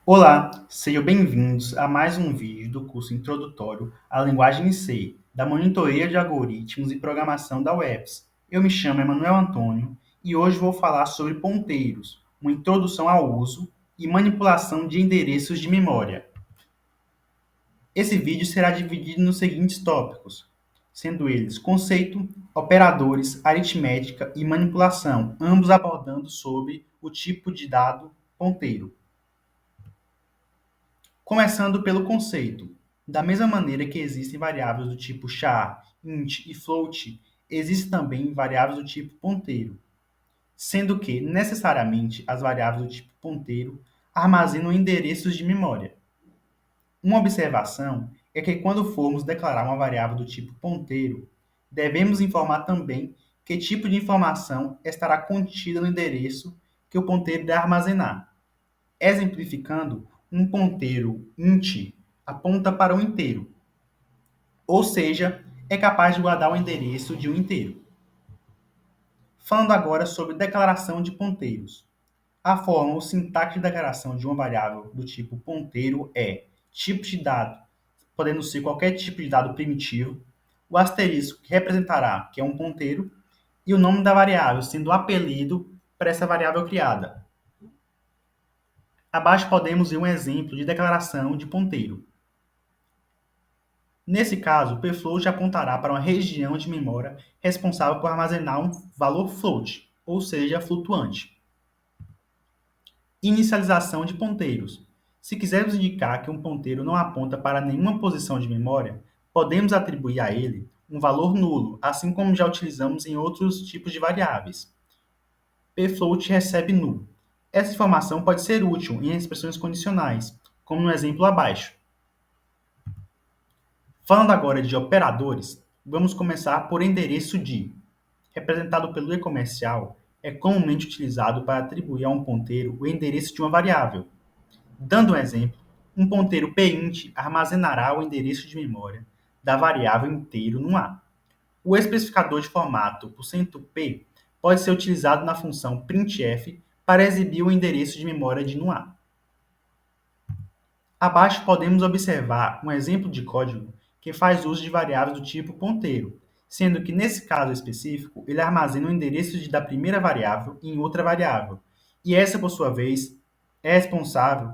Olá, sejam bem-vindos a mais um vídeo do curso Introdutório à Linguagem C, da Monitoria de Algoritmos e Programação da UEPS. Eu me chamo Emanuel Antônio e hoje vou falar sobre ponteiros, uma introdução ao uso e manipulação de endereços de memória. Esse vídeo será dividido nos seguintes tópicos, sendo eles conceito, operadores, aritmética e manipulação, ambos abordando sobre o tipo de dado ponteiro. Começando pelo conceito. Da mesma maneira que existem variáveis do tipo char, int e float, existem também variáveis do tipo ponteiro, sendo que, necessariamente, as variáveis do tipo ponteiro armazenam endereços de memória. Uma observação é que quando formos declarar uma variável do tipo ponteiro, devemos informar também que tipo de informação estará contida no endereço que o ponteiro irá armazenar. Exemplificando, um ponteiro int aponta para um inteiro, ou seja, é capaz de guardar o endereço de um inteiro. Falando agora sobre declaração de ponteiros. A forma ou sintaxe de declaração de uma variável do tipo ponteiro é tipo de dado, podendo ser qualquer tipo de dado primitivo, o asterisco, que representará que é um ponteiro, e o nome da variável, sendo o apelido para essa variável criada. Abaixo podemos ver um exemplo de declaração de ponteiro. Nesse caso, o pfloat apontará para uma região de memória responsável por armazenar um valor float, ou seja, flutuante. Inicialização de ponteiros. Se quisermos indicar que um ponteiro não aponta para nenhuma posição de memória, podemos atribuir a ele um valor nulo, assim como já utilizamos em outros tipos de variáveis. Pfloat recebe null. Essa informação pode ser útil em expressões condicionais, como no exemplo abaixo. Falando agora de operadores, vamos começar por endereço de, representado pelo e-comercial, é comumente utilizado para atribuir a um ponteiro o endereço de uma variável. Dando um exemplo, um ponteiro pint armazenará o endereço de memória da variável inteiro no A. O especificador de formato %p pode ser utilizado na função printf para exibir o endereço de memória de no A. Abaixo podemos observar um exemplo de código que faz uso de variáveis do tipo ponteiro, sendo que nesse caso específico ele armazena o endereço da primeira variável em outra variável, e essa, por sua vez, é responsável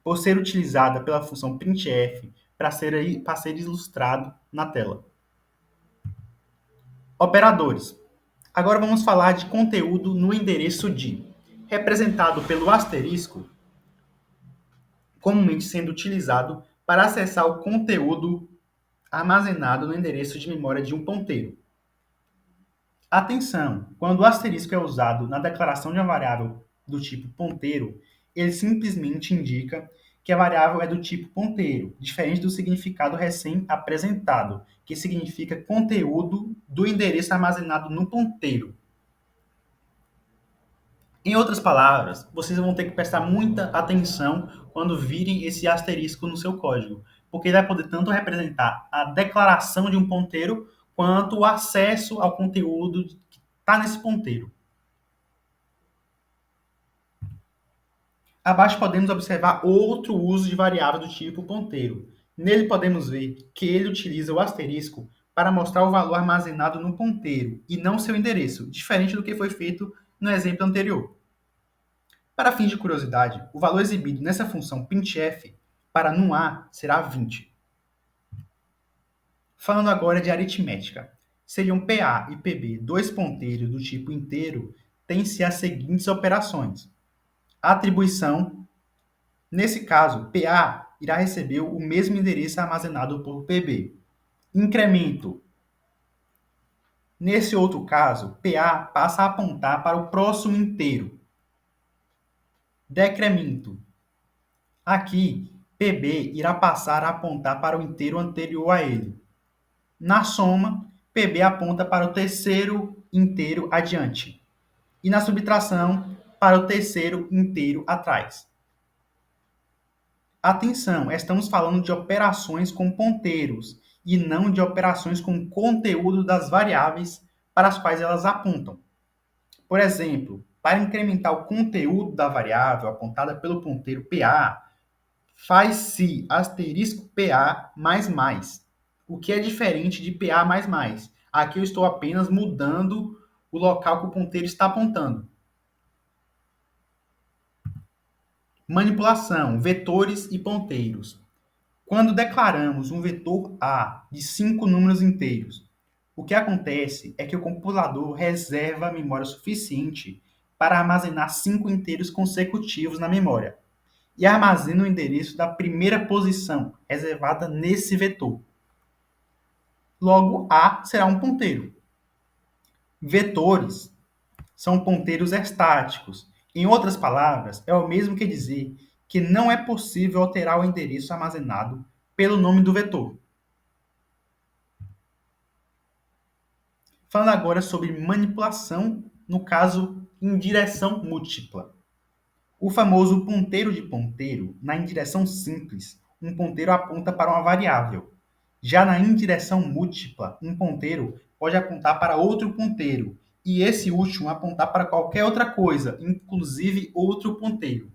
por ser utilizada pela função printf para ser ilustrado na tela. Operadores. Agora vamos falar de conteúdo no endereço de, representado pelo asterisco, comumente sendo utilizado para acessar o conteúdo armazenado no endereço de memória de um ponteiro. Atenção! Quando o asterisco é usado na declaração de uma variável do tipo ponteiro, ele simplesmente indica que a variável é do tipo ponteiro, diferente do significado recém-apresentado, que significa conteúdo do endereço armazenado no ponteiro. Em outras palavras, vocês vão ter que prestar muita atenção quando virem esse asterisco no seu código, porque ele vai poder tanto representar a declaração de um ponteiro, quanto o acesso ao conteúdo que está nesse ponteiro. Abaixo podemos observar outro uso de variável do tipo ponteiro. Nele podemos ver que ele utiliza o asterisco para mostrar o valor armazenado no ponteiro e não seu endereço, diferente do que foi feito no exemplo anterior. Para fins de curiosidade, o valor exibido nessa função printf para num A será 20. Falando agora de aritmética. Seriam PA e PB dois ponteiros do tipo inteiro, têm-se as seguintes operações. Atribuição. Nesse caso, PA irá receber o mesmo endereço armazenado por PB. Incremento. Nesse outro caso, PA passa a apontar para o próximo inteiro. Decremento. Aqui, PB irá passar a apontar para o inteiro anterior a ele. Na soma, PB aponta para o terceiro inteiro adiante. E na subtração, para o terceiro inteiro atrás. Atenção, estamos falando de operações com ponteiros e não de operações com conteúdo das variáveis para as quais elas apontam. Por exemplo, para incrementar o conteúdo da variável apontada pelo ponteiro PA, Faz-se asterisco PA mais mais, o que é diferente de PA mais mais. Aqui eu estou apenas mudando o local que o ponteiro está apontando. Manipulação, vetores e ponteiros. Quando declaramos um vetor A de 5 números inteiros, o que acontece é que o compilador reserva memória suficiente para armazenar 5 inteiros consecutivos na memória e armazena o endereço da primeira posição reservada nesse vetor. Logo, A será um ponteiro. Vetores são ponteiros estáticos. Em outras palavras, é o mesmo que dizer que não é possível alterar o endereço armazenado pelo nome do vetor. Falando agora sobre manipulação, no caso, indireção múltipla. O famoso ponteiro de ponteiro, na indireção simples, um ponteiro aponta para uma variável. Já na indireção múltipla, um ponteiro pode apontar para outro ponteiro, e esse último apontar para qualquer outra coisa, inclusive outro ponteiro.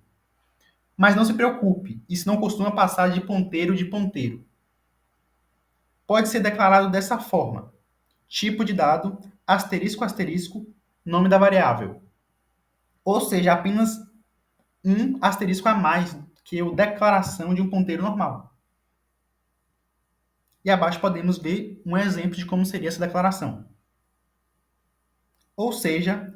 Mas não se preocupe, isso não costuma passar de ponteiro de ponteiro. Pode ser declarado dessa forma: tipo de dado, asterisco, asterisco, nome da variável. Ou seja, apenas um asterisco a mais que a declaração de um ponteiro normal. E abaixo podemos ver um exemplo de como seria essa declaração. Ou seja,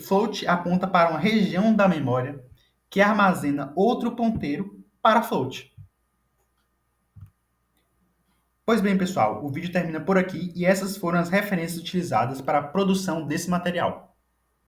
float aponta para uma região da memória que armazena outro ponteiro para float. Pois bem, pessoal, o vídeo termina por aqui e essas foram as referências utilizadas para a produção desse material.